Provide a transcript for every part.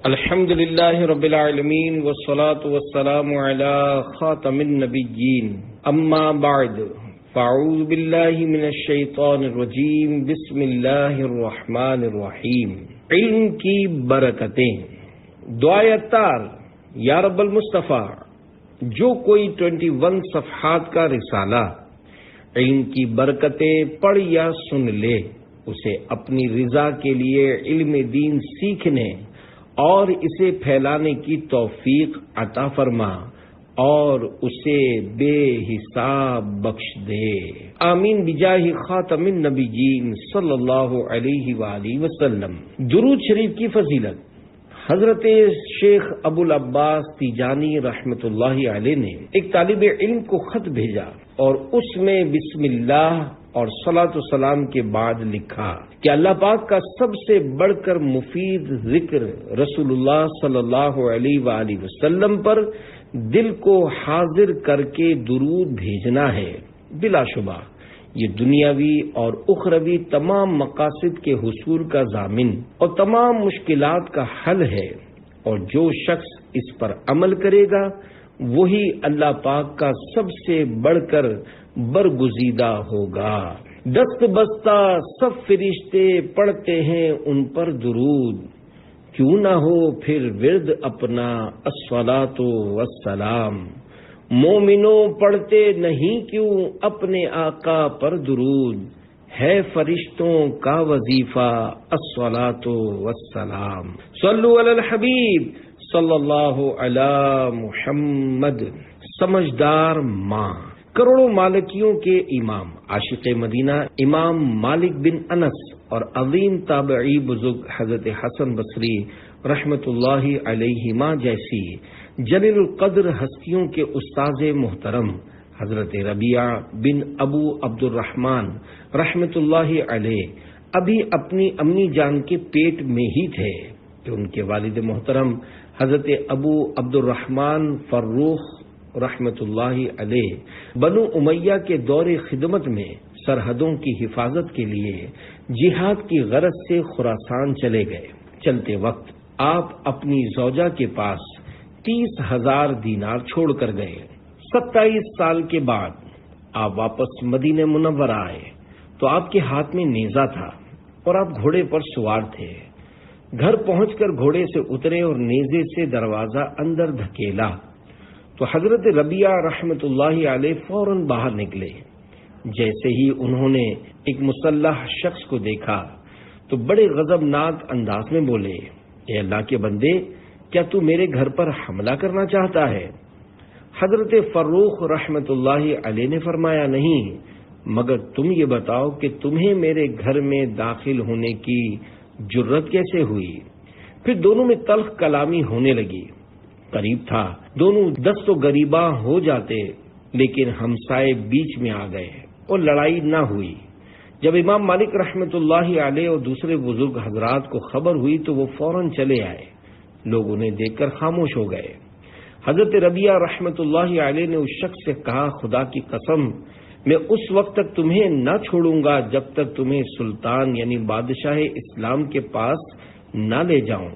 الحمد للہ رب العالمین والصلاة والسلام علی خاتم النبیین اما بعد فاعوذ باللہ من الشیطان الرجیم بسم اللہ الرحمن الرحیم۔ علم کی برکتیں۔ دعائے اتار یا رب المصطفیٰ، جو کوئی 21 صفحات کا رسالہ علم کی برکتیں پڑھ یا سن لے، اسے اپنی رضا کے لیے علم دین سیکھنے اور اسے پھیلانے کی توفیق عطا فرما اور اسے بے حساب بخش دے، آمین بجاہ خاتم النبیین صلی اللہ علیہ وآلہ وسلم۔ درود شریف کی فضیلت۔ حضرت شیخ ابو العباس تیجانی رحمۃ اللہ علیہ نے ایک طالب علم کو خط بھیجا اور اس میں بسم اللہ اور صلاۃ و سلام کے بعد لکھا کہ اللہ پاک کا سب سے بڑھ کر مفید ذکر رسول اللہ صلی اللہ علیہ وآلہ وسلم پر دل کو حاضر کر کے درود بھیجنا ہے۔ بلا شبہ یہ دنیاوی اور اخروی تمام مقاصد کے حصول کا ضامن اور تمام مشکلات کا حل ہے، اور جو شخص اس پر عمل کرے گا وہی اللہ پاک کا سب سے بڑھ کر برگزیدہ ہوگا۔ دست بستہ سب فرشتے پڑھتے ہیں ان پر درود، کیوں نہ ہو پھر ورد اپنا الصلاۃ والسلام۔ مومنوں پڑھتے نہیں کیوں اپنے آقا پر درود، ہے فرشتوں کا وظیفہ الصلاۃ والسلام۔ صلو علی الحبیب صلی اللہ علی محمد۔ سمجھدار ماں، کروڑوں مالکیوں کے امام، عاشق مدینہ امام مالک بن انس اور عظیم تابعی بزرگ حضرت حسن بصری رحمت اللہ علیہما جیسی جلیل القدر ہستیوں کے استاذ محترم حضرت ربیعہ بن ابو عبد الرحمن رحمت اللہ علیہ ابھی اپنی امی جان کے پیٹ میں ہی تھے کہ ان کے والد محترم حضرت ابو عبد الرحمن فروخ رحمت اللہ علیہ بنو امیہ کے دور خدمت میں سرحدوں کی حفاظت کے لیے جہاد کی غرض سے خراسان چلے گئے۔ چلتے وقت آپ اپنی زوجہ کے پاس 30,000 دینار چھوڑ کر گئے۔ 27 سال کے بعد آپ واپس مدینہ منورہ آئے تو آپ کے ہاتھ میں نیزہ تھا اور آپ گھوڑے پر سوار تھے۔ گھر پہنچ کر گھوڑے سے اترے اور نیزے سے دروازہ اندر دھکیلا تو حضرت ربیعہ رحمت اللہ علیہ فوراً باہر نکلے۔ جیسے ہی انہوں نے ایک مسلح شخص کو دیکھا تو بڑے غضبناک انداز میں بولے، اے اللہ کے بندے، کیا تو میرے گھر پر حملہ کرنا چاہتا ہے؟ حضرت فروخ رحمت اللہ علیہ نے فرمایا، نہیں، مگر تم یہ بتاؤ کہ تمہیں میرے گھر میں داخل ہونے کی جرت کیسے ہوئی؟ پھر دونوں میں تلخ کلامی ہونے لگی۔ قریب تھا دونوں دست و گریباں ہو جاتے، لیکن ہمسائے بیچ میں آ گئے اور لڑائی نہ ہوئی۔ جب امام مالک رحمت اللہ علیہ اور دوسرے بزرگ حضرات کو خبر ہوئی تو وہ فوراً چلے آئے۔ لوگوں نے دیکھ کر خاموش ہو گئے۔ حضرت ربیعہ رحمت اللہ علیہ نے اس شخص سے کہا، خدا کی قسم، میں اس وقت تک تمہیں نہ چھوڑوں گا جب تک تمہیں سلطان یعنی بادشاہ اسلام کے پاس نہ لے جاؤں۔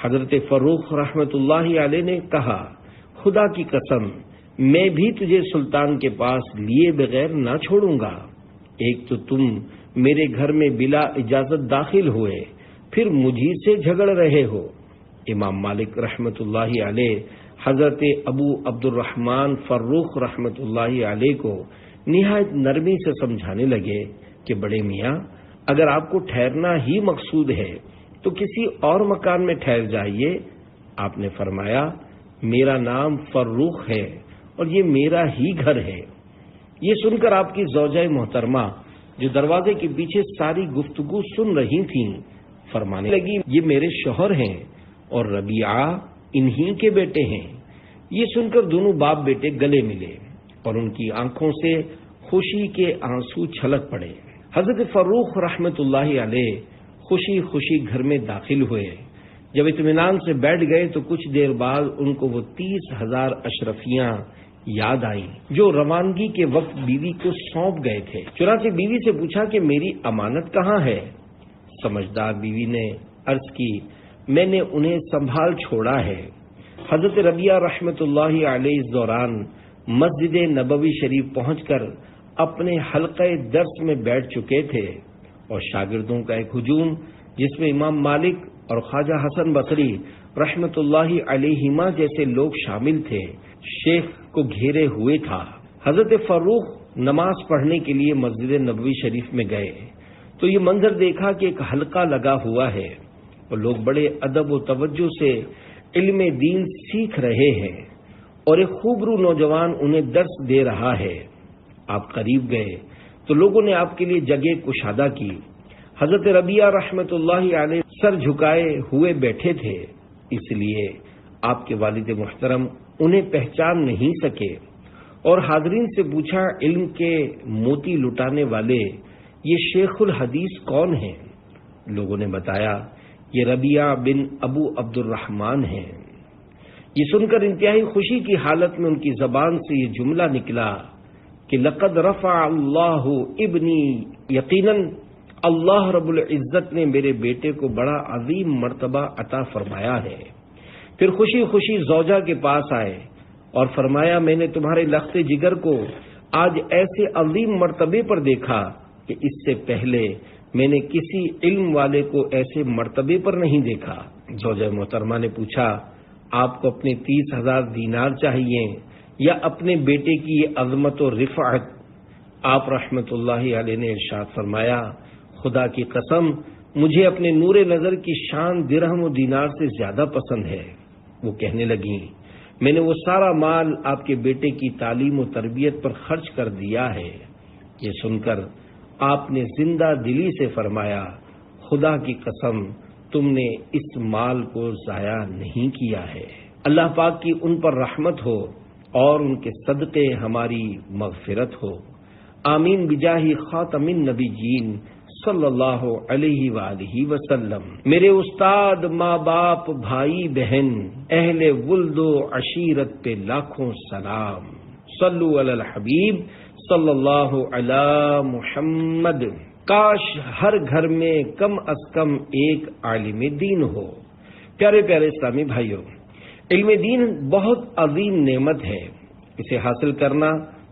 حضرت فروخ رحمت اللہ علیہ نے کہا، خدا کی قسم، میں بھی تجھے سلطان کے پاس لیے بغیر نہ چھوڑوں گا۔ ایک تو تم میرے گھر میں بلا اجازت داخل ہوئے، پھر مجھی سے جھگڑ رہے ہو۔ امام مالک رحمت اللہ علیہ حضرت ابو عبد الرحمن فروخ رحمت اللہ علیہ کو نہایت نرمی سے سمجھانے لگے کہ بڑے میاں، اگر آپ کو ٹھہرنا ہی مقصود ہے تو کسی اور مکان میں ٹھہر جائیے۔ آپ نے فرمایا، میرا نام فروخ ہے اور یہ میرا ہی گھر ہے۔ یہ سن کر آپ کی زوجہ محترمہ جو دروازے کے پیچھے ساری گفتگو سن رہی تھیں فرمانے لگی، یہ میرے شوہر ہیں اور ربیعہ انہی کے بیٹے ہیں۔ یہ سن کر دونوں باپ بیٹے گلے ملے اور ان کی آنکھوں سے خوشی کے آنسو چھلک پڑے۔ حضرت فروخ رحمت اللہ علیہ خوشی خوشی گھر میں داخل ہوئے۔ جب اطمینان سے بیٹھ گئے تو کچھ دیر بعد ان کو وہ 30,000 اشرفیاں یاد آئیں جو روانگی کے وقت بیوی کو سونپ گئے تھے۔ چنانچہ بیوی سے پوچھا کہ میری امانت کہاں ہے؟ سمجھدار بیوی نے عرض کی، میں نے انہیں سنبھال چھوڑا ہے۔ حضرت ربیعہ رحمۃ اللہ علیہ اس دوران مسجد نبوی شریف پہنچ کر اپنے حلقہ درس میں بیٹھ چکے تھے اور شاگردوں کا ایک ہجوم جس میں امام مالک اور خواجہ حسن بصری رحمۃ اللہ علیہما جیسے لوگ شامل تھے، شیخ کو گھیرے ہوئے تھا۔ حضرت فاروق نماز پڑھنے کے لیے مسجد نبوی شریف میں گئے تو یہ منظر دیکھا کہ ایک حلقہ لگا ہوا ہے اور لوگ بڑے ادب و توجہ سے علم دین سیکھ رہے ہیں اور ایک خوبرو نوجوان انہیں درس دے رہا ہے۔ آپ قریب گئے تو لوگوں نے آپ کے لیے جگہ کشادہ کی۔ حضرت ربیعہ رحمۃ اللہ علیہ سر جھکائے ہوئے بیٹھے تھے، اس لیے آپ کے والد محترم انہیں پہچان نہیں سکے اور حاضرین سے پوچھا، علم کے موتی لٹانے والے یہ شیخ الحدیث کون ہیں؟ لوگوں نے بتایا یہ ربیعہ بن ابو عبد الرحمن ہیں۔ یہ سن کر انتہائی خوشی کی حالت میں ان کی زبان سے یہ جملہ نکلا کہ لقد رفع اللہ ابنی، یقیناً اللہ رب العزت نے میرے بیٹے کو بڑا عظیم مرتبہ عطا فرمایا ہے۔ پھر خوشی خوشی زوجہ کے پاس آئے اور فرمایا، میں نے تمہارے لخت جگر کو آج ایسے عظیم مرتبے پر دیکھا کہ اس سے پہلے میں نے کسی علم والے کو ایسے مرتبے پر نہیں دیکھا۔ زوجہ محترمہ نے پوچھا، آپ کو اپنے 30,000 دینار چاہیے یا اپنے بیٹے کی یہ عظمت و رفعت؟ آپ رحمت اللہ علیہ نے ارشاد فرمایا، خدا کی قسم مجھے اپنے نور نظر کی شان درہم و دینار سے زیادہ پسند ہے۔ وہ کہنے لگیں، میں نے وہ سارا مال آپ کے بیٹے کی تعلیم و تربیت پر خرچ کر دیا ہے۔ یہ سن کر آپ نے زندہ دلی سے فرمایا، خدا کی قسم تم نے اس مال کو ضائع نہیں کیا ہے۔ اللہ پاک کی ان پر رحمت ہو اور ان کے صدقے ہماری مغفرت ہو، آمین بجاہ خاتم النبیین صلی اللہ علیہ وآلہ وسلم۔ میرے استاد، ماں باپ، بھائی بہن، اہل ولد و عشیرت پہ لاکھوں سلام۔ صلو علی الحبیب صلی اللہ علی محمد۔ کاش ہر گھر میں کم از کم ایک عالم دین ہو۔ پیارے پیارے اسلامی بھائیوں، علم دین بہت عظیم نعمت ہے، اسے حاصل کرنا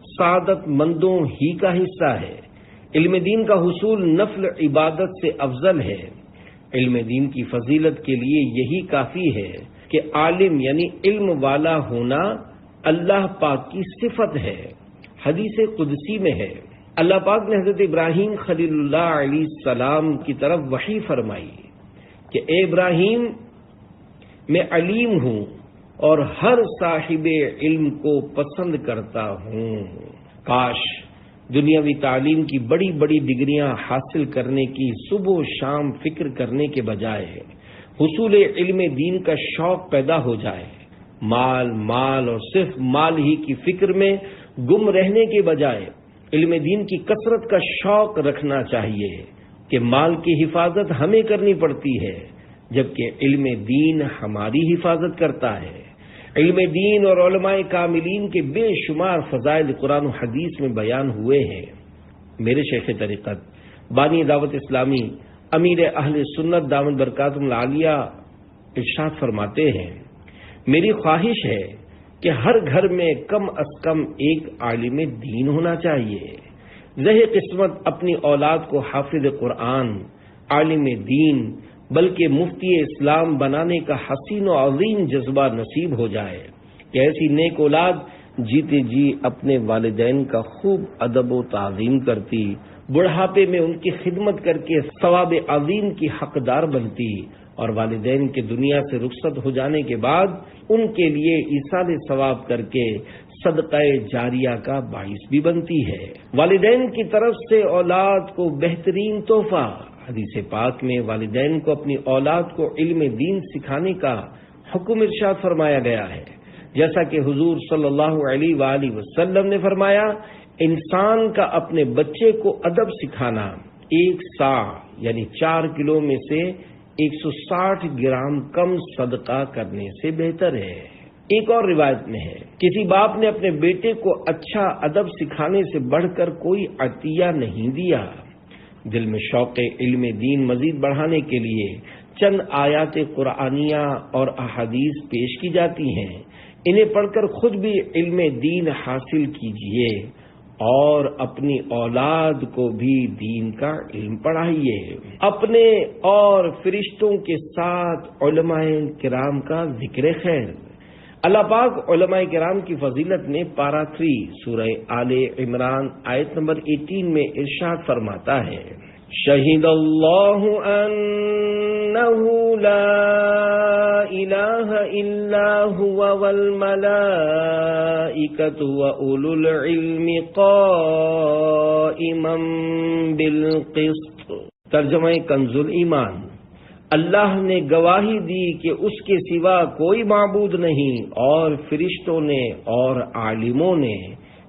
سعادت مندوں ہی کا حصہ ہے۔ علم دین کا حصول نفل عبادت سے افضل ہے۔ علم دین کی فضیلت کے لیے یہی کافی ہے کہ عالم یعنی علم والا ہونا اللہ پاک کی صفت ہے۔ حدیث قدسی میں ہے، اللہ پاک نے حضرت ابراہیم خلیل اللہ علیہ السلام کی طرف وحی فرمائی کہ اے ابراہیم، میں علیم ہوں اور ہر صاحب علم کو پسند کرتا ہوں۔ کاش دنیاوی تعلیم کی بڑی بڑی ڈگریاں حاصل کرنے کی صبح و شام فکر کرنے کے بجائے حصول علم دین کا شوق پیدا ہو جائے۔ مال مال اور صرف مال ہی کی فکر میں گم رہنے کے بجائے علم دین کی کثرت کا شوق رکھنا چاہیے کہ مال کی حفاظت ہمیں کرنی پڑتی ہے جبکہ علم دین ہماری حفاظت کرتا ہے۔ علم دین اور علماء کاملین کے بے شمار فضائل قرآن و حدیث میں بیان ہوئے ہیں۔ میرے شیخ طریقت بانی دعوت اسلامی امیر اہل سنت دامت برکاتہم العالیہ ارشاد فرماتے ہیں، میری خواہش ہے کہ ہر گھر میں کم از کم ایک عالم دین ہونا چاہیے۔ زہ قسمت اپنی اولاد کو حافظ قرآن، عالم دین بلکہ مفتی اسلام بنانے کا حسین و عظیم جذبہ نصیب ہو جائے کہ ایسی نیک اولاد جیتے جی اپنے والدین کا خوب ادب و تعظیم کرتی، بڑھاپے میں ان کی خدمت کر کے ثواب عظیم کی حقدار بنتی اور والدین کے دنیا سے رخصت ہو جانے کے بعد ان کے لیے ایصال ثواب کر کے صدقہ جاریہ کا باعث بھی بنتی ہے۔ والدین کی طرف سے اولاد کو بہترین تحفہ، حدیث پاک میں والدین کو اپنی اولاد کو علم دین سکھانے کا حکم ارشاد فرمایا گیا ہے، جیسا کہ حضور صلی اللہ علیہ وآلہ وسلم نے فرمایا، انسان کا اپنے بچے کو ادب سکھانا 1 سا یعنی 4 کلو میں سے 160 گرام کم صدقہ کرنے سے بہتر ہے۔ ایک اور روایت میں ہے، کسی باپ نے اپنے بیٹے کو اچھا ادب سکھانے سے بڑھ کر کوئی عطیہ نہیں دیا۔ دل میں شوق علم دین مزید بڑھانے کے لیے چند آیات قرآنیہ اور احادیث پیش کی جاتی ہیں، انہیں پڑھ کر خود بھی علم دین حاصل کیجیے اور اپنی اولاد کو بھی دین کا علم پڑھائیے۔ اپنے اور فرشتوں کے ساتھ علماء کرام کا ذکر خیر۔ اللہ پاک علماء کرام کی فضیلت میں پارہ 3 سورہ آل عمران آیت نمبر 18 میں ارشاد فرماتا ہے، شہید اللہ انہ لا الہ الا هو والملائکۃ واولو العلم قائما بالقسط۔ ترجمہ کنز الایمان۔ اللہ نے گواہی دی کہ اس کے سوا کوئی معبود نہیں، اور فرشتوں نے اور عالموں نے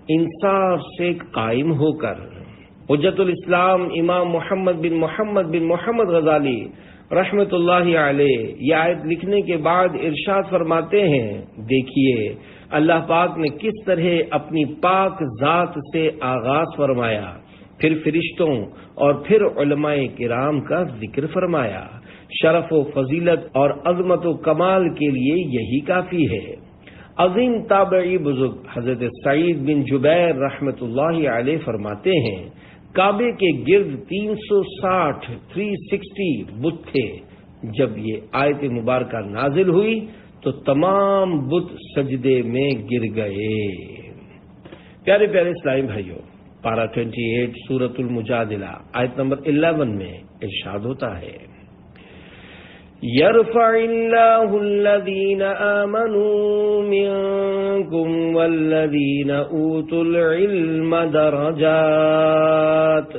انصاف سے قائم ہو کر۔ حجت الاسلام امام محمد بن محمد غزالی رحمت اللہ علیہ یہ آیت لکھنے کے بعد ارشاد فرماتے ہیں، دیکھیے اللہ پاک نے کس طرح اپنی پاک ذات سے آغاز فرمایا، پھر فرشتوں اور پھر علماء کرام کا ذکر فرمایا۔ شرف و فضیلت اور عظمت و کمال کے لیے یہی کافی ہے۔ عظیم تابعی بزرگ حضرت سعید بن جبیر رحمت اللہ علیہ فرماتے ہیں، کعبے کے گرد 360 بت تھے۔ جب یہ آیت مبارکہ نازل ہوئی تو تمام بت سجدے میں گر گئے۔ پیارے پیارے اسلامی بھائیوں، پارہ 28 سورۃ المجادلہ آیت نمبر 11 میں ارشاد ہوتا ہے، يَرْفَعِ اللَّهُ الَّذِينَ آمَنُوا مِنكُمْ وَالَّذِينَ أُوتُوا الْعِلْمَ دَرَجَاتٍ۔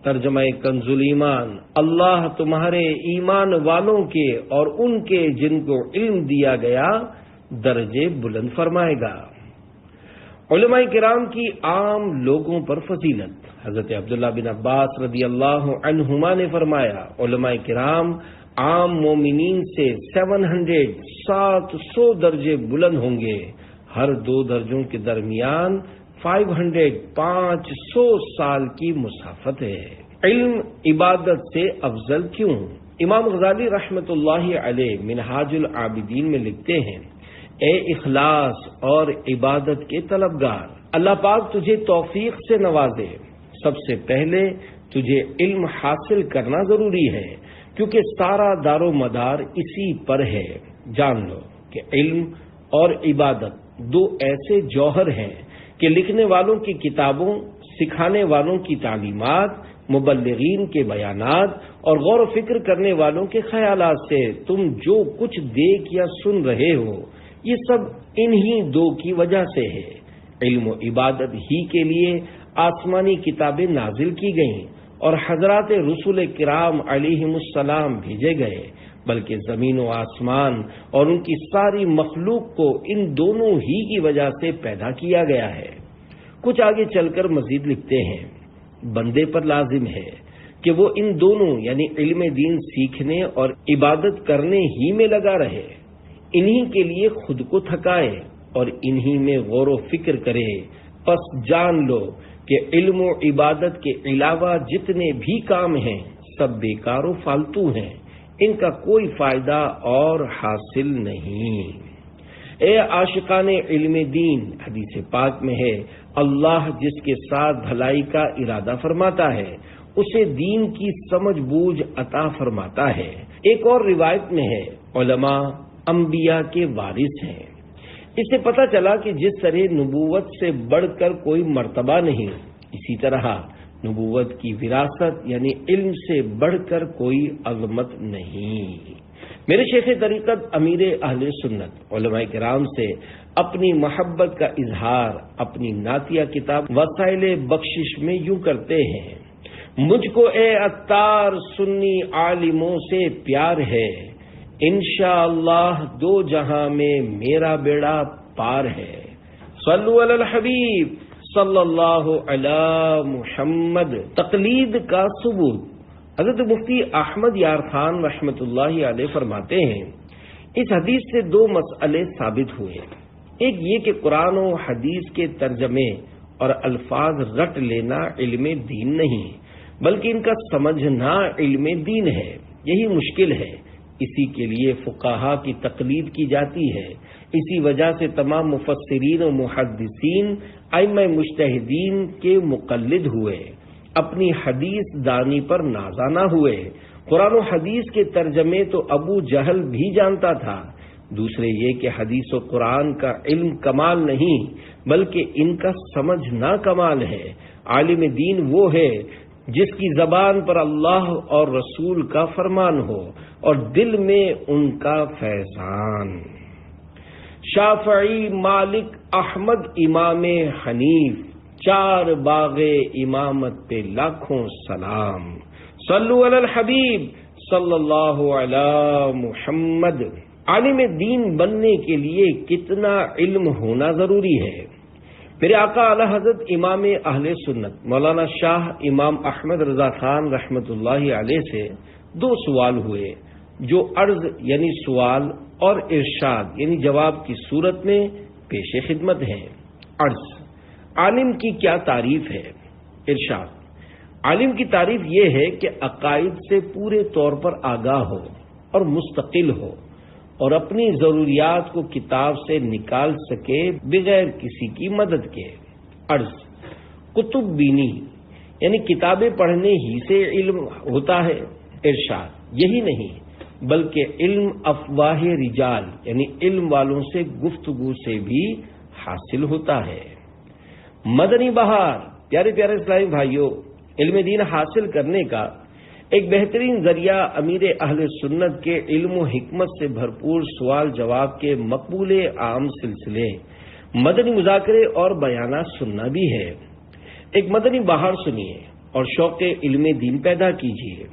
ترجمہ کنز الایمان۔ اللہ تمہارے ایمان والوں کے اور ان کے جن کو علم دیا گیا درجے بلند فرمائے گا۔ علماء کرام کی عام لوگوں پر فضیلت۔ حضرت عبداللہ بن عباس رضی اللہ عنہما نے فرمایا، علماء کرام عام مومنین سے 700 درجے بلند ہوں گے، ہر 2 درجوں کے درمیان 500 سال کی مسافت ہے۔ علم عبادت سے افضل کیوں؟ امام غزالی رحمت اللہ علیہ منہاج العابدین میں لکھتے ہیں، اے اخلاص اور عبادت کے طلبگار، اللہ پاک تجھے توفیق سے نوازے۔ سب سے پہلے تجھے علم حاصل کرنا ضروری ہے، کیونکہ سارا دار و مدار اسی پر ہے۔ جان لو کہ علم اور عبادت 2 ایسے جوہر ہیں کہ لکھنے والوں کی کتابوں، سکھانے والوں کی تعلیمات، مبلغین کے بیانات اور غور و فکر کرنے والوں کے خیالات سے تم جو کچھ دیکھ یا سن رہے ہو، یہ سب انہی 2 کی وجہ سے ہے۔ علم و عبادت ہی کے لیے آسمانی کتابیں نازل کی گئیں اور حضرات رسول کرام علیہم السلام بھیجے گئے، بلکہ زمین و آسمان اور ان کی ساری مخلوق کو ان دونوں ہی کی وجہ سے پیدا کیا گیا ہے۔ کچھ آگے چل کر مزید لکھتے ہیں، بندے پر لازم ہے کہ وہ ان دونوں یعنی علم دین سیکھنے اور عبادت کرنے ہی میں لگا رہے، انہی کے لیے خود کو تھکائے اور انہی میں غور و فکر کرے۔ پس جان لو کہ علم و عبادت کے علاوہ جتنے بھی کام ہیں سب بیکار و فالتو ہیں، ان کا کوئی فائدہ اور حاصل نہیں۔ اے عاشقان علم دین، حدیث پاک میں ہے، اللہ جس کے ساتھ بھلائی کا ارادہ فرماتا ہے اسے دین کی سمجھ بوجھ عطا فرماتا ہے۔ ایک اور روایت میں ہے، علماء انبیاء کے وارث ہیں۔ اس سے پتہ چلا کہ جس طرح نبوت سے بڑھ کر کوئی مرتبہ نہیں، اسی طرح نبوت کی وراثت یعنی علم سے بڑھ کر کوئی عظمت نہیں۔ میرے شیخ طریقت امیر اہل سنت علماء کرام سے اپنی محبت کا اظہار اپنی نعتیہ کتاب وسائل بخشش میں یوں کرتے ہیں، مجھ کو اے عطار سنی عالموں سے پیار ہے، انشاءاللہ 2 جہاں میں میرا بیڑا پار ہے۔ صلو علی الحبیب صلی اللہ علی محمد۔ تقلید کا ثبوت۔ حضرت مفتی احمد یار خان رحمت اللہ علیہ فرماتے ہیں، اس حدیث سے 2 مسئلے ثابت ہوئے۔ ایک یہ کہ قرآن و حدیث کے ترجمے اور الفاظ رٹ لینا علم دین نہیں، بلکہ ان کا سمجھنا علم دین ہے۔ یہی مشکل ہے، اسی کے لیے فقہا کی تقلید کی جاتی ہے، اسی وجہ سے تمام مفسرین و محدثین ائمہ مجتہدین کے مقلد ہوئے، اپنی حدیث دانی پر نازانہ ہوئے۔ قرآن و حدیث کے ترجمے تو ابو جہل بھی جانتا تھا، دوسرے یہ کہ حدیث و قرآن کا علم کمال نہیں بلکہ ان کا سمجھنا کمال ہے۔ عالم دین وہ ہے جس کی زبان پر اللہ اور رسول کا فرمان ہو اور دل میں ان کا فیضان۔ شافعی، مالک، احمد، امام حنیف، چار باغ امامت پہ لاکھوں سلام۔ صلو علی الحبیب صلی اللہ علی محمد۔ عالم دین بننے کے لیے کتنا علم ہونا ضروری ہے؟ میرے آقا اعلی حضرت امام اہل سنت مولانا شاہ امام احمد رضا خان رحمۃ اللہ علیہ سے دو سوال ہوئے جو عرض یعنی سوال اور ارشاد یعنی جواب کی صورت میں پیش خدمت ہیں۔ عرض: عالم کی کیا تعریف ہے؟ ارشاد: عالم کی تعریف یہ ہے کہ عقائد سے پورے طور پر آگاہ ہو اور مستقل ہو اور اپنی ضروریات کو کتاب سے نکال سکے بغیر کسی کی مدد کے۔ عرض: کتب بینی یعنی کتابیں پڑھنے ہی سے علم ہوتا ہے؟ ارشاد: یہی نہیں بلکہ علم افواہ رجال یعنی علم والوں سے گفتگو سے بھی حاصل ہوتا ہے۔ مدنی بہار۔ پیارے پیارے اسلامی بھائیوں، علم دین حاصل کرنے کا ایک بہترین ذریعہ امیر اہل سنت کے علم و حکمت سے بھرپور سوال جواب کے مقبول عام سلسلے مدنی مذاکرے اور بیانات سننا بھی ہے۔ ایک مدنی بہار سنیے اور شوق علم دین پیدا کیجیے۔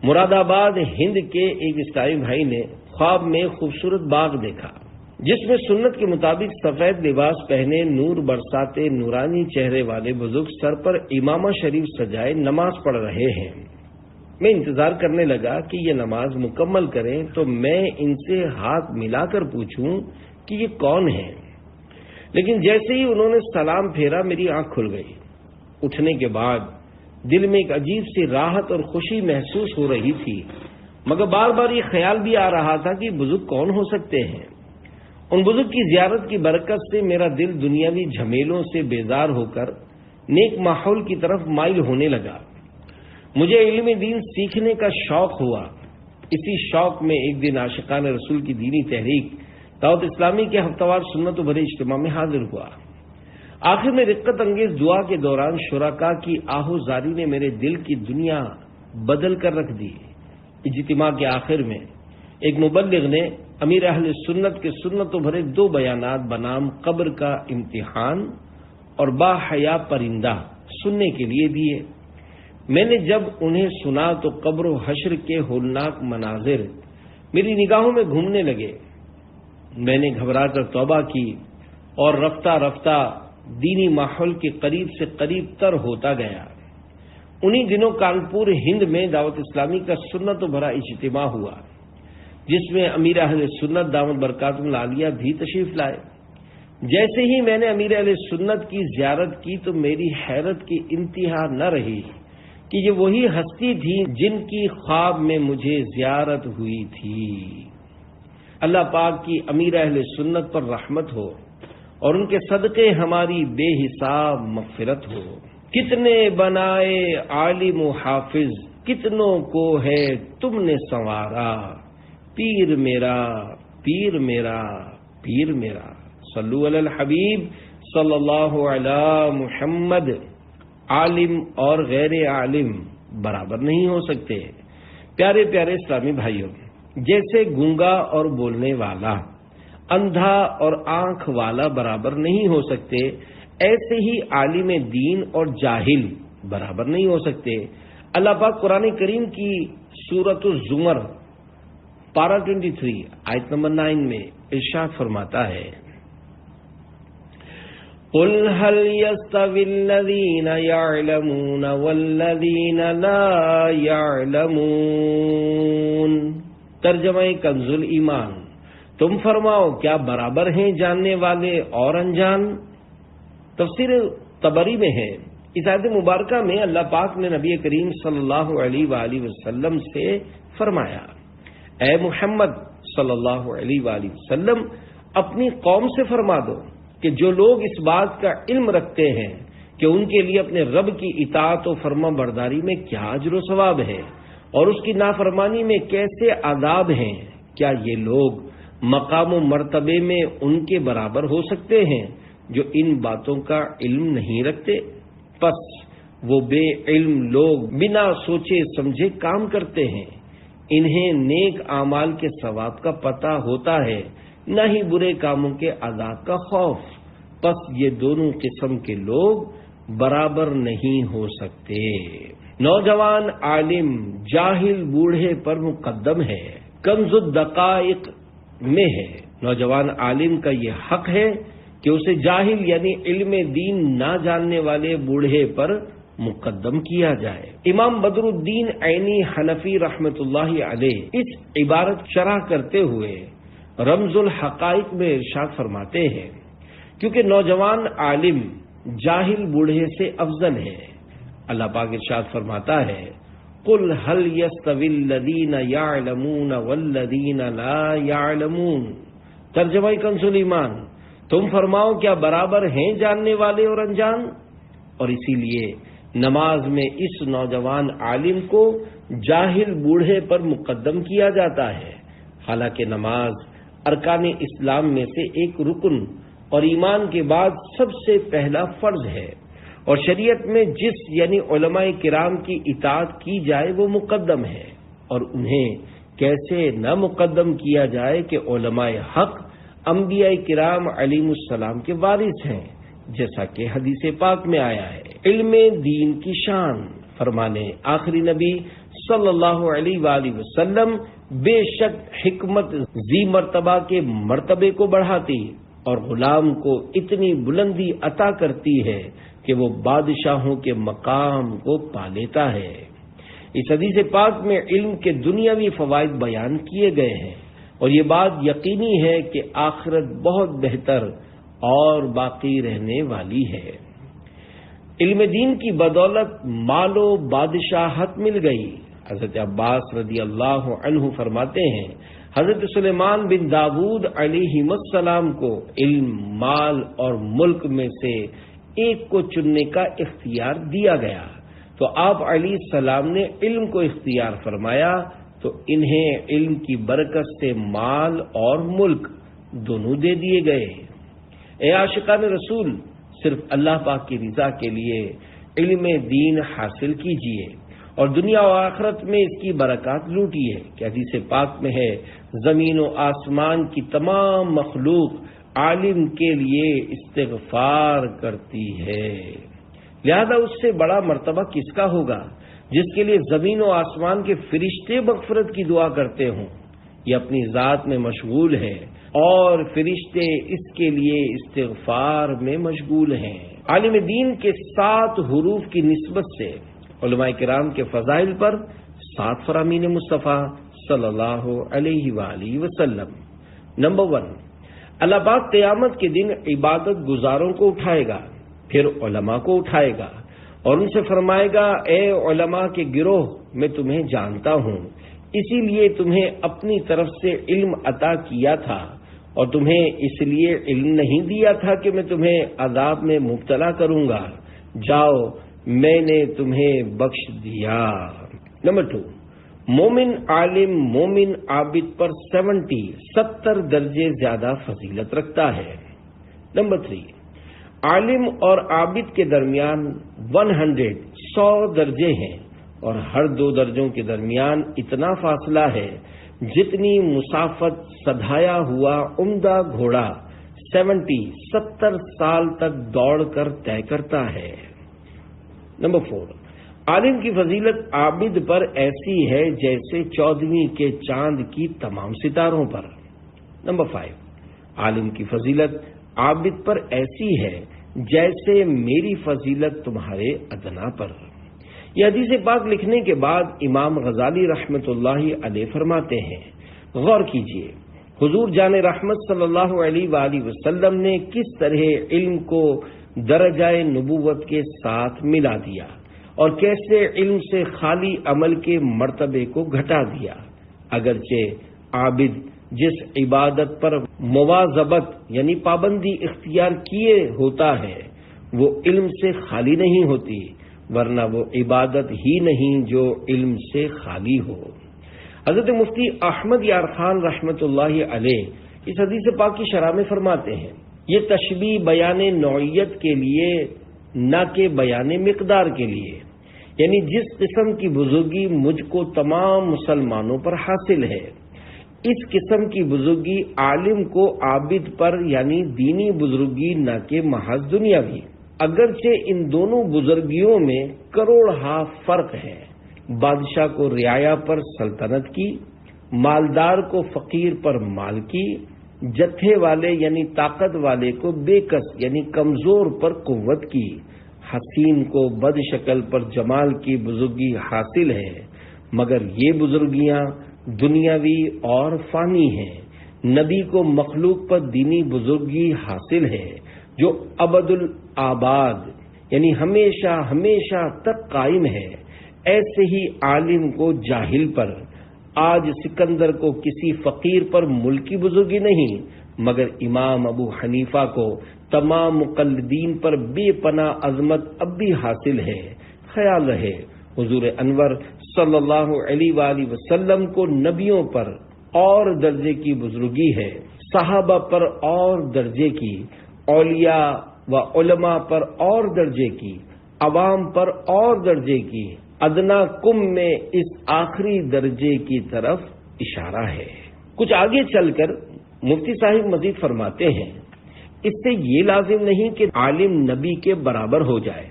مراد آباد ہند کے ایک اسلامی بھائی نے خواب میں خوبصورت باغ دیکھا جس میں سنت کے مطابق سفید لباس پہنے نور برساتے نورانی چہرے والے بزرگ سر پر امامہ شریف سجائے نماز پڑھ رہے ہیں۔ میں انتظار کرنے لگا کہ یہ نماز مکمل کریں تو میں ان سے ہاتھ ملا کر پوچھوں کہ یہ کون ہیں، لیکن جیسے ہی انہوں نے سلام پھیرا میری آنکھ کھل گئی۔ اٹھنے کے بعد دل میں ایک عجیب سی راحت اور خوشی محسوس ہو رہی تھی، مگر بار بار یہ خیال بھی آ رہا تھا کہ بزرگ کون ہو سکتے ہیں۔ ان بزرگ کی زیارت کی برکت سے میرا دل دنیاوی جھمیلوں سے بیزار ہو کر نیک ماحول کی طرف مائل ہونے لگا۔ مجھے علم دین سیکھنے کا شوق ہوا۔ اسی شوق میں ایک دن عاشقان رسول کی دینی تحریک دعوت اسلامی کے ہفتہ وار سنت و بھرے اجتماع میں حاضر ہوا۔ آخر میں رقت انگیز دعا کے دوران شرکاء کی آہو زاری نے میرے دل کی دنیا بدل کر رکھ دی۔ اجتماع کے آخر میں ایک مبلغ نے امیر اہل سنت کے سنت و بھرے دو بیانات بنام قبر کا امتحان اور با حیا پرندہ سننے کے لیے دیے۔ میں نے جب انہیں سنا تو قبر و حشر کے ہولناک مناظر میری نگاہوں میں گھومنے لگے۔ میں نے گھبرا کر توبہ کی اور رفتہ رفتہ دینی ماحول کے قریب سے قریب تر ہوتا گیا۔ انہی دنوں کانپور ہند میں دعوت اسلامی کا سنت و بھرا اجتماع ہوا جس میں امیر اہل سنت دامت برکاتہم العالیہ بھی تشریف لائے۔ جیسے ہی میں نے امیر اہل سنت کی زیارت کی تو میری حیرت کی انتہا نہ رہی کہ یہ وہی ہستی تھی جن کی خواب میں مجھے زیارت ہوئی تھی۔ اللہ پاک کی امیر اہل سنت پر رحمت ہو اور ان کے صدقے ہماری بے حساب مغفرت ہو۔ کتنے بنائے عالم و حافظ، کتنوں کو ہے تم نے سنوارا، پیر میرا پیر میرا پیر میرا۔ صلو علی الحبیب صلی اللہ علی محمد۔ عالم اور غیر عالم برابر نہیں ہو سکتے۔ پیارے پیارے اسلامی بھائیوں، جیسے گونگا اور بولنے والا، اندھا اور آنکھ والا برابر نہیں ہو سکتے، ایسے ہی عالم دین اور جاہل برابر نہیں ہو سکتے۔ اللہ پاک قرآن کریم کی سورۃ الزمر پارہ 23 آیت نمبر 9 میں ارشاد فرماتا ہے، قُلْ هَلْ يَسْتَوِي الَّذِينَ يَعْلَمُونَ وَالَّذِينَ لَا يَعْلَمُونَ۔ ترجمہ کنز الایمان، تم فرماؤ کیا برابر ہیں جاننے والے اور انجان؟ تفسیر طبری میں ہے، اس آیت مبارکہ میں اللہ پاک نے نبی کریم صلی اللہ علیہ وآلہ وسلم سے فرمایا، اے محمد صلی اللہ علیہ وآلہ وسلم، اپنی قوم سے فرما دو کہ جو لوگ اس بات کا علم رکھتے ہیں کہ ان کے لیے اپنے رب کی اطاعت و فرما برداری میں کیا اجر و ثواب ہے اور اس کی نافرمانی میں کیسے عذاب ہیں، کیا یہ لوگ مقام و مرتبے میں ان کے برابر ہو سکتے ہیں جو ان باتوں کا علم نہیں رکھتے؟ پس وہ بے علم لوگ بنا سوچے سمجھے کام کرتے ہیں، انہیں نیک اعمال کے ثواب کا پتہ ہوتا ہے، نہ ہی برے کاموں کے عذاب کا خوف، پس یہ دونوں قسم کے لوگ برابر نہیں ہو سکتے۔ نوجوان عالم جاہل بوڑھے پر مقدم ہے، کنز الدقائق میں ہے۔ نوجوان عالم کا یہ حق ہے کہ اسے جاہل یعنی علم دین نہ جاننے والے بوڑھے پر مقدم کیا جائے۔ امام بدر الدین عینی حنفی رحمت اللہ علیہ اس عبارت شرح کرتے ہوئے رمز الحقائق میں ارشاد فرماتے ہیں، کیونکہ نوجوان عالم جاہل بوڑھے سے افضل ہے۔ اللہ پاک ارشاد فرماتا ہے، قل هل يستوي الذين يعلمون والذين لا يعلمون۔ ترجمہ کنز ایمان، تم فرماؤ کیا برابر ہیں جاننے والے اور انجان؟ اور اسی لیے نماز میں اس نوجوان عالم کو جاہل بوڑھے پر مقدم کیا جاتا ہے، حالانکہ نماز ارکان اسلام میں سے ایک رکن اور ایمان کے بعد سب سے پہلا فرض ہے، اور شریعت میں جس یعنی علماء کرام کی اطاعت کی جائے وہ مقدم ہے، اور انہیں کیسے نہ مقدم کیا جائے کہ علماء حق انبیاء کرام علیہم السلام کے وارث ہیں، جیسا کہ حدیث پاک میں آیا ہے۔ علم دین کی شان، فرمانے آخری نبی صلی اللہ علیہ وآلہ وسلم، بے شک حکمت ذی مرتبہ کے مرتبے کو بڑھاتی اور غلام کو اتنی بلندی عطا کرتی ہے کہ وہ بادشاہوں کے مقام کو پا لیتا ہے۔ اس حدیث پاک میں علم کے دنیاوی فوائد بیان کیے گئے ہیں، اور یہ بات یقینی ہے کہ آخرت بہت بہتر اور باقی رہنے والی ہے۔ علم دین کی بدولت مال و بادشاہت مل گئی۔ حضرت عباس رضی اللہ عنہ فرماتے ہیں، حضرت سلیمان بن داود علیہ السلام کو علم، مال اور ملک میں سے ایک کو چننے کا اختیار دیا گیا، تو آپ علیہ السلام نے علم کو اختیار فرمایا، تو انہیں علم کی برکت سے مال اور ملک دونوں دے دیے گئے۔ اے عاشقان رسول، صرف اللہ پاک کی رضا کے لیے علم دین حاصل کیجیے اور دنیا و آخرت میں اس کی برکات لوٹیے، کہ حدیث پاک میں ہے، زمین و آسمان کی تمام مخلوق عالم کے لیے استغفار کرتی ہے، لہذا اس سے بڑا مرتبہ کس کا ہوگا جس کے لیے زمین و آسمان کے فرشتے مغفرت کی دعا کرتے ہوں۔ یہ اپنی ذات میں مشغول ہے اور فرشتے اس کے لیے استغفار میں مشغول ہیں۔ عالم دین کے 7 حروف کی نسبت سے علماء کرام کے فضائل پر 7 فرامین مصطفیٰ صلی اللہ علیہ وآلہ وسلم۔ نمبر 1، اللہ پاک قیامت کے دن عبادت گزاروں کو اٹھائے گا، پھر علماء کو اٹھائے گا اور ان سے فرمائے گا، اے علماء کے گروہ، میں تمہیں جانتا ہوں، اسی لیے تمہیں اپنی طرف سے علم عطا کیا تھا، اور تمہیں اس لیے علم نہیں دیا تھا کہ میں تمہیں عذاب میں مبتلا کروں گا، جاؤ میں نے تمہیں بخش دیا۔ نمبر 2، مومن عالم مومن عابد پر 70 درجے زیادہ فضیلت رکھتا ہے۔ نمبر 3، عالم اور عابد کے درمیان 100 درجے ہیں، اور ہر 2 درجوں کے درمیان اتنا فاصلہ ہے جتنی مسافت سدھایا ہوا عمدہ گھوڑا 70 سال تک دوڑ کر طے کرتا ہے۔ نمبر 4، عالم کی فضیلت عابد پر ایسی ہے جیسے 14ویں کے چاند کی تمام ستاروں پر۔ نمبر 5، عالم کی فضیلت عابد پر ایسی ہے جیسے میری فضیلت تمہارے ادنا پر۔ یہ حدیث پاک لکھنے کے بعد امام غزالی رحمت اللہ علیہ فرماتے ہیں، غور کیجئے، حضور جان رحمت صلی اللہ علیہ وآلہ وسلم نے کس طرح علم کو درجہ نبوت کے ساتھ ملا دیا اور کیسے علم سے خالی عمل کے مرتبے کو گھٹا دیا۔ اگرچہ عابد جس عبادت پر مواظبت یعنی پابندی اختیار کیے ہوتا ہے وہ علم سے خالی نہیں ہوتی، ورنہ وہ عبادت ہی نہیں جو علم سے خالی ہو۔ حضرت مفتی احمد یار خان رحمۃ اللہ علیہ اس حدیث پاک کی شرح میں فرماتے ہیں، یہ تشبیہ بیان نوعیت کے لیے نہ کہ بیان مقدار کے لیے، یعنی جس قسم کی بزرگی مجھ کو تمام مسلمانوں پر حاصل ہے، اس قسم کی بزرگی عالم کو عابد پر یعنی دینی بزرگی نہ کہ محض دنیاوی۔ اگرچہ ان دونوں بزرگیوں میں کروڑہا فرق ہے، بادشاہ کو رعایا پر سلطنت کی، مالدار کو فقیر پر مال کی، جتھے والے یعنی طاقت والے کو بے کس یعنی کمزور پر قوت کی، حسین کو بد شکل پر جمال کی بزرگی حاصل ہے، مگر یہ بزرگیاں دنیاوی اور فانی ہیں۔ نبی کو مخلوق پر دینی بزرگی حاصل ہے جو ابد الآباد یعنی ہمیشہ ہمیشہ تک قائم ہے۔ ایسے ہی عالم کو جاہل پر، آج سکندر کو کسی فقیر پر ملکی بزرگی نہیں، مگر امام ابو حنیفہ کو تمام مقلدین پر بے پناہ عظمت اب بھی حاصل ہے۔ خیال رہے حضور انور صلی اللہ علیہ وآلہ وسلم کو نبیوں پر اور درجے کی بزرگی ہے، صحابہ پر اور درجے کی، اولیاء و علماء پر اور درجے کی، عوام پر اور درجے کی، ادنا کم میں اس آخری درجے کی طرف اشارہ ہے۔ کچھ آگے چل کر مفتی صاحب مزید فرماتے ہیں، اس سے یہ لازم نہیں کہ عالم نبی کے برابر ہو جائے۔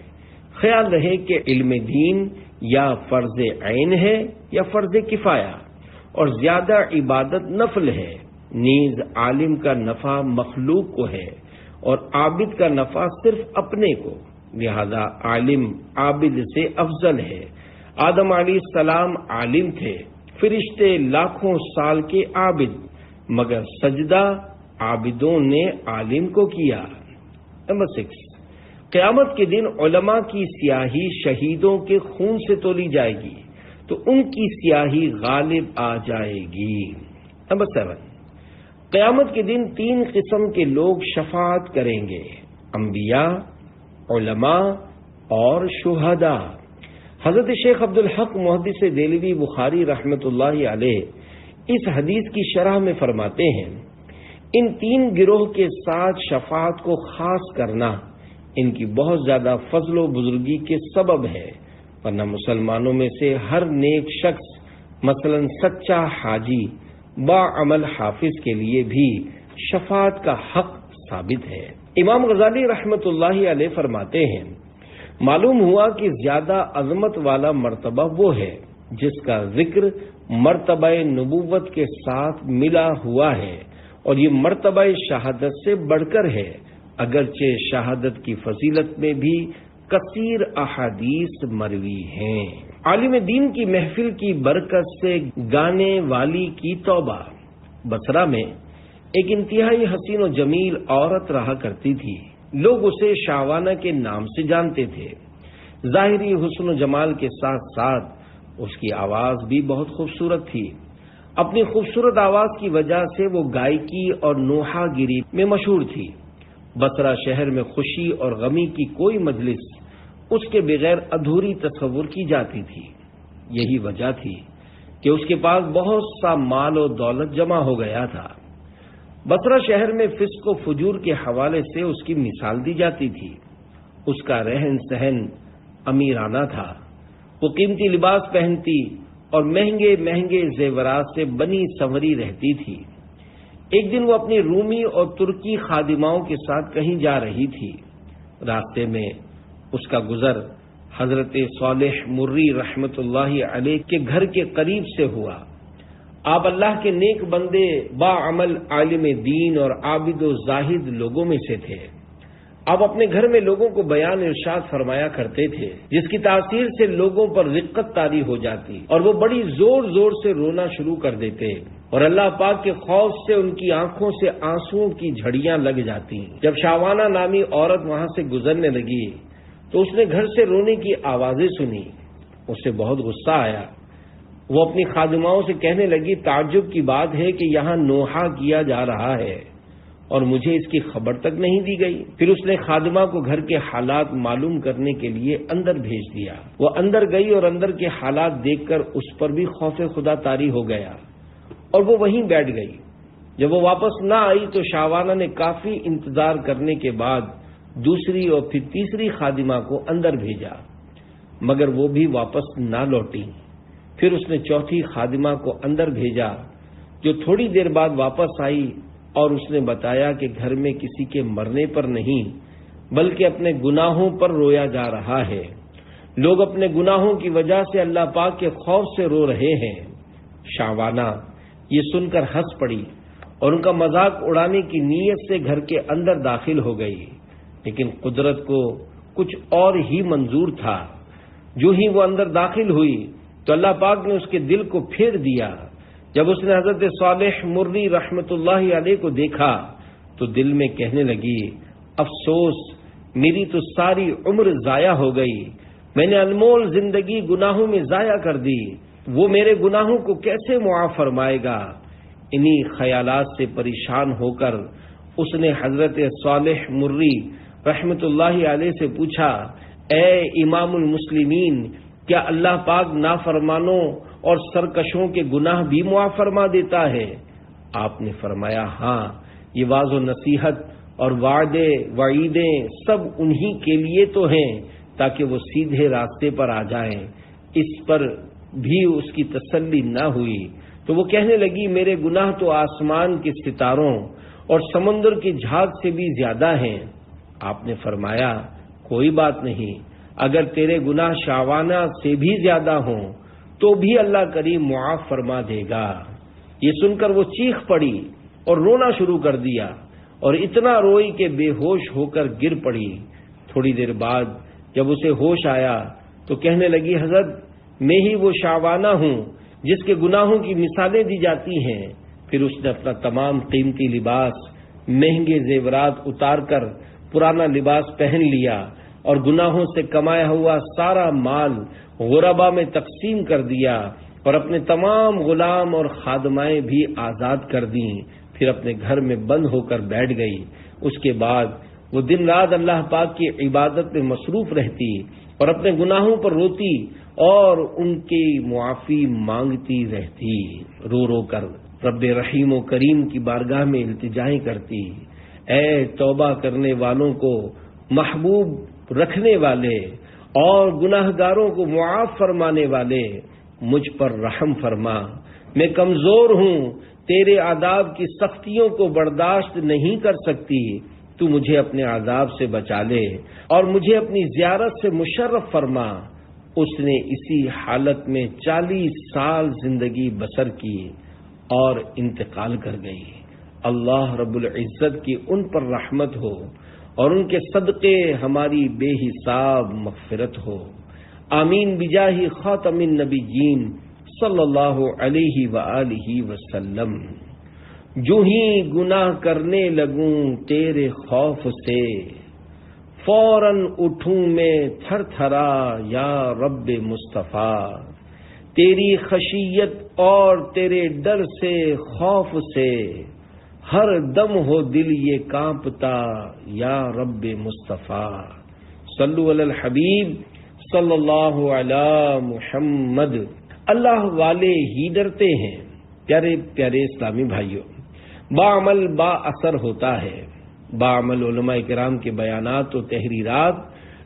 خیال رہے کہ علم دین یا فرض عین ہے یا فرض کفایہ، اور زیادہ عبادت نفل ہے۔ نیز عالم کا نفع مخلوق کو ہے اور عابد کا نفع صرف اپنے کو، لہذا عالم عابد سے افضل ہے۔ آدم علیہ السلام عالم تھے، فرشتے لاکھوں سال کے عابد، مگر سجدہ عابدوں نے عالم کو کیا۔ نمبر 6، قیامت کے دن علماء کی سیاہی شہیدوں کے خون سے تولی جائے گی تو ان کی سیاہی غالب آ جائے گی۔ نمبر 7، قیامت کے دن 3 قسم کے لوگ شفاعت کریں گے، انبیاء، علماء اور شہداء۔ حضرت شیخ عبدالحق محدث دہلوی بخاری رحمۃ اللہ علیہ اس حدیث کی شرح میں فرماتے ہیں، ان 3 گروہ کے ساتھ شفاعت کو خاص کرنا ان کی بہت زیادہ فضل و بزرگی کے سبب ہے، ورنہ مسلمانوں میں سے ہر نیک شخص مثلا سچا حاجی با عمل حافظ کے لیے بھی شفاعت کا حق ثابت ہے۔ امام غزالی رحمۃ اللہ علیہ فرماتے ہیں، معلوم ہوا کہ زیادہ عظمت والا مرتبہ وہ ہے جس کا ذکر مرتبہ نبوت کے ساتھ ملا ہوا ہے، اور یہ مرتبہ شہادت سے بڑھ کر ہے، اگرچہ شہادت کی فضیلت میں بھی کثیر احادیث مروی ہیں۔ عالم دین کی محفل کی برکت سے گانے والی کی توبہ۔ بصرہ میں ایک انتہائی حسین و جمیل عورت رہا کرتی تھی، لوگ اسے شاوانہ کے نام سے جانتے تھے۔ ظاہری حسن و جمال کے ساتھ ساتھ اس کی آواز بھی بہت خوبصورت تھی۔ اپنی خوبصورت آواز کی وجہ سے وہ گائیکی اور نوحہ گیری میں مشہور تھی۔ بصرہ شہر میں خوشی اور غمی کی کوئی مجلس اس کے بغیر ادھوری تصور کی جاتی تھی۔ یہی وجہ تھی کہ اس کے پاس بہت سا مال و دولت جمع ہو گیا تھا۔ بصرہ شہر میں فسق و فجور کے حوالے سے اس کی مثال دی جاتی تھی۔ اس کا رہن سہن امیرانہ تھا، وہ قیمتی لباس پہنتی اور مہنگے مہنگے زیورات سے بنی سنوری رہتی تھی۔ ایک دن وہ اپنی رومی اور ترکی خادماؤں کے ساتھ کہیں جا رہی تھی۔ راستے میں اس کا گزر حضرت صالح مری رحمت اللہ علیہ کے گھر کے قریب سے ہوا۔ آپ اللہ کے نیک بندے با عمل عالم دین اور عابد و زاہد لوگوں میں سے تھے۔ آپ اپنے گھر میں لوگوں کو بیان ارشاد فرمایا کرتے تھے، جس کی تاثیر سے لوگوں پر رقت طاری ہو جاتی اور وہ بڑی زور زور سے رونا شروع کر دیتے اور اللہ پاک کے خوف سے ان کی آنکھوں سے آنسوؤں کی جھڑیاں لگ جاتی۔ جب شاوانہ نامی عورت وہاں سے گزرنے لگی تو اس نے گھر سے رونے کی آوازیں سنی، اسے بہت غصہ آیا۔ وہ اپنی خادماؤں سے کہنے لگی، تعجب کی بات ہے کہ یہاں نوحہ کیا جا رہا ہے اور مجھے اس کی خبر تک نہیں دی گئی۔ پھر اس نے خادمہ کو گھر کے حالات معلوم کرنے کے لیے اندر بھیج دیا۔ وہ اندر گئی اور اندر کے حالات دیکھ کر اس پر بھی خوف خدا طاری ہو گیا اور وہ وہیں بیٹھ گئی۔ جب وہ واپس نہ آئی تو شاوانہ نے کافی انتظار کرنے کے بعد دوسری اور پھر تیسری خادمہ کو اندر بھیجا، مگر وہ بھی واپس نہ لوٹی۔ پھر اس نے چوتھی خادمہ کو اندر بھیجا، جو تھوڑی دیر بعد واپس آئی اور اس نے بتایا کہ گھر میں کسی کے مرنے پر نہیں بلکہ اپنے گناہوں پر رویا جا رہا ہے۔ لوگ اپنے گناہوں کی وجہ سے اللہ پاک کے خوف سے رو رہے ہیں۔ شاوانہ یہ سن کر ہنس پڑی اور ان کا مذاق اڑانے کی نیت سے گھر کے اندر داخل ہو گئی، لیکن قدرت کو کچھ اور ہی منظور تھا۔ جو ہی وہ اندر داخل ہوئی تو اللہ پاک نے اس کے دل کو پھیر دیا۔ جب اس نے حضرت صالح مری رحمت اللہ علیہ کو دیکھا تو دل میں کہنے لگی، افسوس، میری تو ساری عمر ضائع ہو گئی، میں نے انمول زندگی گناہوں میں ضائع کر دی، وہ میرے گناہوں کو کیسے معاف فرمائے گا؟ انہی خیالات سے پریشان ہو کر اس نے حضرت صالح مری رحمت اللہ علیہ سے پوچھا، اے امام المسلمین، کیا اللہ پاک نافرمانوں اور سرکشوں کے گناہ بھی معاف فرما دیتا ہے؟ آپ نے فرمایا، ہاں، یہ واعظ و نصیحت اور وعدے وعیدیں سب انہی کے لیے تو ہیں تاکہ وہ سیدھے راستے پر آ جائیں۔ اس پر بھی اس کی تسلی نہ ہوئی تو وہ کہنے لگی، میرے گناہ تو آسمان کے ستاروں اور سمندر کی جھاگ سے بھی زیادہ ہیں۔ آپ نے فرمایا، کوئی بات نہیں، اگر تیرے گناہ شاوانہ سے بھی زیادہ ہوں تو بھی اللہ کریم معاف فرما دے گا۔ یہ سن کر وہ چیخ پڑی اور رونا شروع کر دیا اور اتنا روئی کہ بے ہوش ہو کر گر پڑی۔ تھوڑی دیر بعد جب اسے ہوش آیا تو کہنے لگی، حضرت، میں ہی وہ شاوانہ ہوں جس کے گناہوں کی مثالیں دی جاتی ہیں۔ پھر اس نے اپنا تمام قیمتی لباس، مہنگے زیورات اتار کر پرانا لباس پہن لیا اور گناہوں سے کمایا ہوا سارا مال غربا میں تقسیم کر دیا اور اپنے تمام غلام اور خادمائیں بھی آزاد کر دیں۔ پھر اپنے گھر میں بند ہو کر بیٹھ گئی۔ اس کے بعد وہ دن رات اللہ پاک کی عبادت میں مصروف رہتی اور اپنے گناہوں پر روتی اور ان کی معافی مانگتی رہتی، رو رو کر رب رحیم و کریم کی بارگاہ میں التجائیں کرتی، اے توبہ کرنے والوں کو محبوب رکھنے والے اور گناہ گاروں کو معاف فرمانے والے، مجھ پر رحم فرما، میں کمزور ہوں، تیرے عذاب کی سختیوں کو برداشت نہیں کر سکتی، تو مجھے اپنے عذاب سے بچا لے اور مجھے اپنی زیارت سے مشرف فرما۔ اس نے اسی حالت میں 40 سال زندگی بسر کی اور انتقال کر گئی۔ اللہ رب العزت کی ان پر رحمت ہو اور ان کے صدقے ہماری بے حساب مغفرت ہو۔ آمین بجاہ خاتم النبیین صلی اللہ علیہ وآلہ وسلم۔ جو ہی گناہ کرنے لگوں تیرے خوف سے، فوراً اٹھوں میں تھر تھرا یا رب مصطفیٰ، تیری خشیت اور تیرے ڈر سے خوف سے، ہر دم ہو دل یہ کانپتا یا رب مصطفیٰ۔ صلو علی الحبیب صلی اللہ علی محمد۔ اللہ والے ہی ڈرتے ہیں۔ پیارے پیارے اسلامی بھائیوں، بعمل با اثر ہوتا ہے۔ بعمل علماء کرام کے بیانات و تحریرات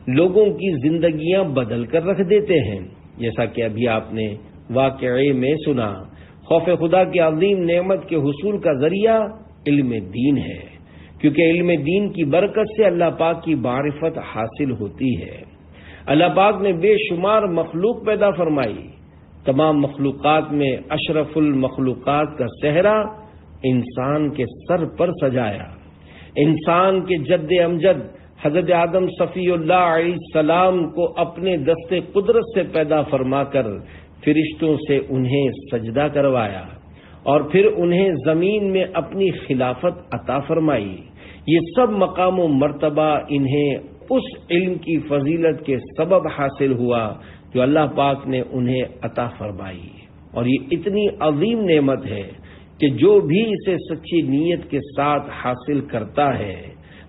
لوگوں کی زندگیاں بدل کر رکھ دیتے ہیں، جیسا کہ ابھی آپ نے واقعے میں سنا۔ خوف خدا کی عظیم نعمت کے حصول کا ذریعہ علم دین ہے، کیونکہ علم دین کی برکت سے اللہ پاک کی معرفت حاصل ہوتی ہے۔ اللہ پاک نے بے شمار مخلوق پیدا فرمائی، تمام مخلوقات میں اشرف المخلوقات کا صحرا انسان کے سر پر سجایا۔ انسان کے جد امجد حضرت آدم صفی اللہ علیہ السلام کو اپنے دست قدرت سے پیدا فرما کر فرشتوں سے انہیں سجدہ کروایا اور پھر انہیں زمین میں اپنی خلافت عطا فرمائی، یہ سب مقام و مرتبہ انہیں اس علم کی فضیلت کے سبب حاصل ہوا جو اللہ پاک نے انہیں عطا فرمائی، اور یہ اتنی عظیم نعمت ہے کہ جو بھی اسے سچی نیت کے ساتھ حاصل کرتا ہے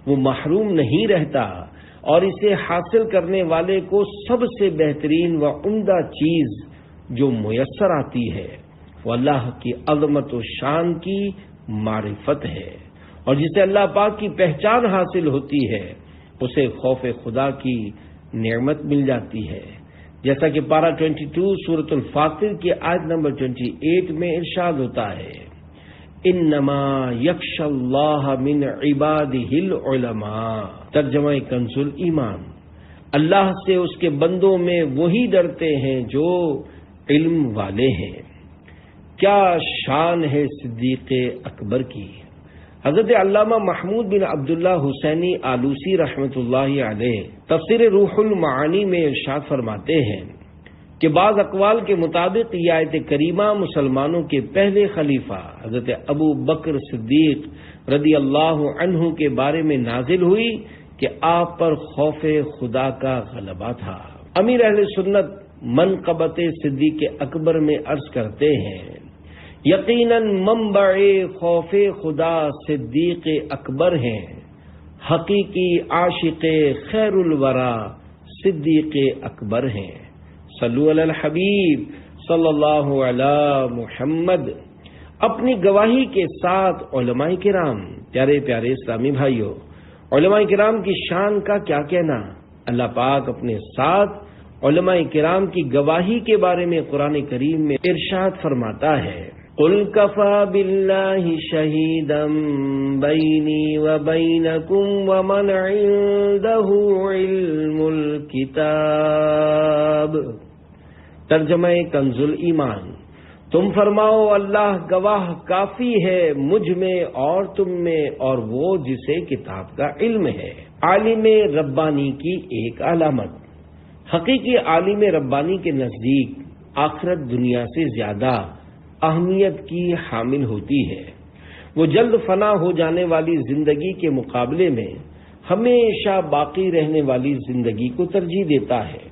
وہ محروم نہیں رہتا، اور اسے حاصل کرنے والے کو سب سے بہترین و عمدہ چیز جو میسر آتی ہے وہ اللہ کی عظمت و شان کی معرفت ہے، اور جسے اللہ پاک کی پہچان حاصل ہوتی ہے اسے خوف خدا کی نعمت مل جاتی ہے، جیسا کہ پارہ 22 سورۃ الفاطر کی آیت نمبر 28 میں ارشاد ہوتا ہے، انما یخشی اللہ من عبادہ العلماء، ترجمہ کنز ایمان، اللہ سے اس کے بندوں میں وہی ڈرتے ہیں جو علم والے ہیں۔ کیا شان ہے صدیق اکبر کی۔ حضرت علامہ محمود بن عبداللہ حسینی آلوسی رحمۃ اللہ علیہ تفسیر روح المعانی میں ارشاد فرماتے ہیں کہ بعض اقوال کے مطابق یہ آیت کریمہ مسلمانوں کے پہلے خلیفہ حضرت ابو بکر صدیق رضی اللہ عنہ کے بارے میں نازل ہوئی کہ آپ پر خوف خدا کا غلبہ تھا۔ امیر اہل سنت منقبت صدیق اکبر میں عرض کرتے ہیں، یقیناً منبع خوف خدا صدیق اکبر ہیں، حقیقی عاشق خیر الورا صدیق اکبر ہیں۔ صلو علی الحبیب صلی اللہ علی محمد۔ اپنی گواہی کے ساتھ علماء کرام، پیارے پیارے اسلامی بھائیوں، علماء کرام کی شان کا کیا کہنا۔ اللہ پاک اپنے ساتھ علماء کرام کی گواہی کے بارے میں قرآن کریم میں ارشاد فرماتا ہے، قُلْ كَفَى بِاللَّهِ شَهِيدًا بَيْنِي وَبَيْنَكُمْ وَمَنْ عِندَهُ عِلْمُ الْكِتَابِ۔ ترجمہ کنز ایمان، تم فرماؤ اللہ گواہ کافی ہے مجھ میں اور تم میں، اور وہ جسے کتاب کا علم ہے۔ عالم ربانی کی ایک علامت، حقیقی عالم ربانی کے نزدیک آخرت دنیا سے زیادہ اہمیت کی حامل ہوتی ہے۔ وہ جلد فنا ہو جانے والی زندگی کے مقابلے میں ہمیشہ باقی رہنے والی زندگی کو ترجیح دیتا ہے۔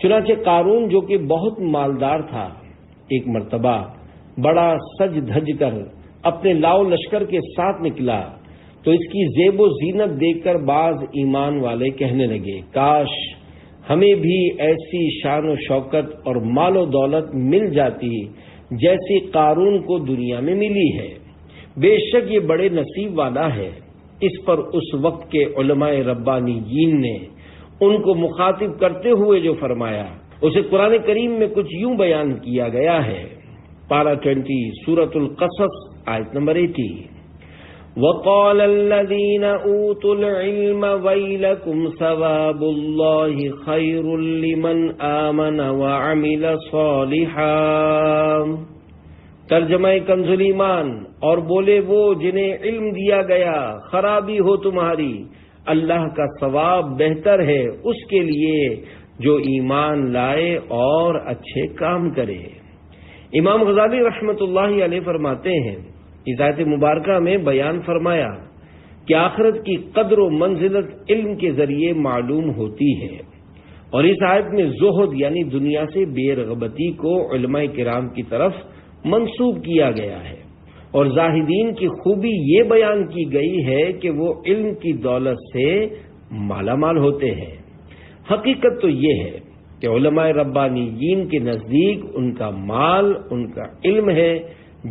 چنانچہ قارون جو کہ بہت مالدار تھا، ایک مرتبہ بڑا سج دھج کر اپنے لاؤ لشکر کے ساتھ نکلا تو اس کی زیب و زینت دیکھ کر بعض ایمان والے کہنے لگے، کاش ہمیں بھی ایسی شان و شوکت اور مال و دولت مل جاتی جیسی قارون کو دنیا میں ملی ہے، بے شک یہ بڑے نصیب والا ہے۔ اس پر اس وقت کے علماء ربانیین نے ان کو مخاطب کرتے ہوئے جو فرمایا اسے قرآن کریم میں کچھ یوں بیان کیا گیا ہے، پارہ 20 سورۃ القصص آیت نمبر 80، وَقَالَ الَّذِينَ أُوتُوا الْعِلْمَ وَيْلَكُمْ ثَوَابُ اللَّهِ خَيْرٌ لِّمَنْ آمَنَ وَعَمِلَ صَالِحًا۔ ترجمہ کنز ایمان، اور بولے وہ جنہیں علم دیا گیا، خرابی ہو تمہاری، اللہ کا ثواب بہتر ہے اس کے لیے جو ایمان لائے اور اچھے کام کرے۔ امام غزالی رحمۃ اللہ علیہ فرماتے ہیں، اس آیت مبارکہ میں بیان فرمایا کہ آخرت کی قدر و منزلت علم کے ذریعے معلوم ہوتی ہے، اور اس آیت میں زہد یعنی دنیا سے بے رغبتی کو علماء کرام کی طرف منسوب کیا گیا ہے، اور زاہدین کی خوبی یہ بیان کی گئی ہے کہ وہ علم کی دولت سے مالا مال ہوتے ہیں۔ حقیقت تو یہ ہے کہ علماء ربانیین کے نزدیک ان کا مال ان کا علم ہے،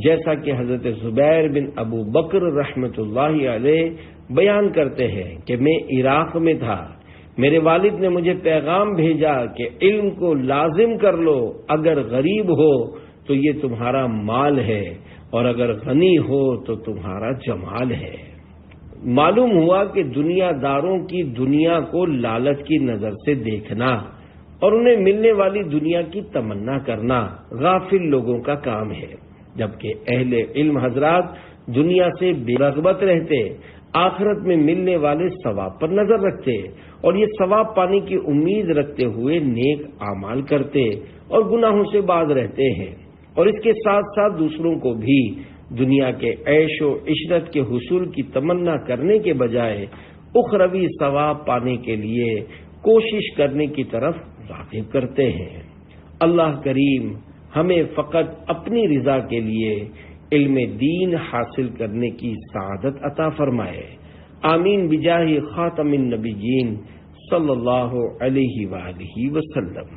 جیسا کہ حضرت زبیر بن ابو بکر رحمۃ اللہ علیہ بیان کرتے ہیں کہ میں عراق میں تھا، میرے والد نے مجھے پیغام بھیجا کہ علم کو لازم کر لو، اگر غریب ہو تو یہ تمہارا مال ہے، اور اگر غنی ہو تو تمہارا جمال ہے۔ معلوم ہوا کہ دنیا داروں کی دنیا کو لالچ کی نظر سے دیکھنا اور انہیں ملنے والی دنیا کی تمنا کرنا غافل لوگوں کا کام ہے، جبکہ اہل علم حضرات دنیا سے بے رغبت رہتے، آخرت میں ملنے والے ثواب پر نظر رکھتے اور یہ ثواب پانے کی امید رکھتے ہوئے نیک اعمال کرتے اور گناہوں سے باز رہتے ہیں، اور اس کے ساتھ ساتھ دوسروں کو بھی دنیا کے عیش و عشرت کے حصول کی تمنا کرنے کے بجائے اخروی ثواب پانے کے لیے کوشش کرنے کی طرف راغب کرتے ہیں۔ اللہ کریم ہمیں فقط اپنی رضا کے لیے علم دین حاصل کرنے کی سعادت عطا فرمائے، آمین بجاہ خاتم النبیین صلی اللہ علیہ وآلہ وسلم۔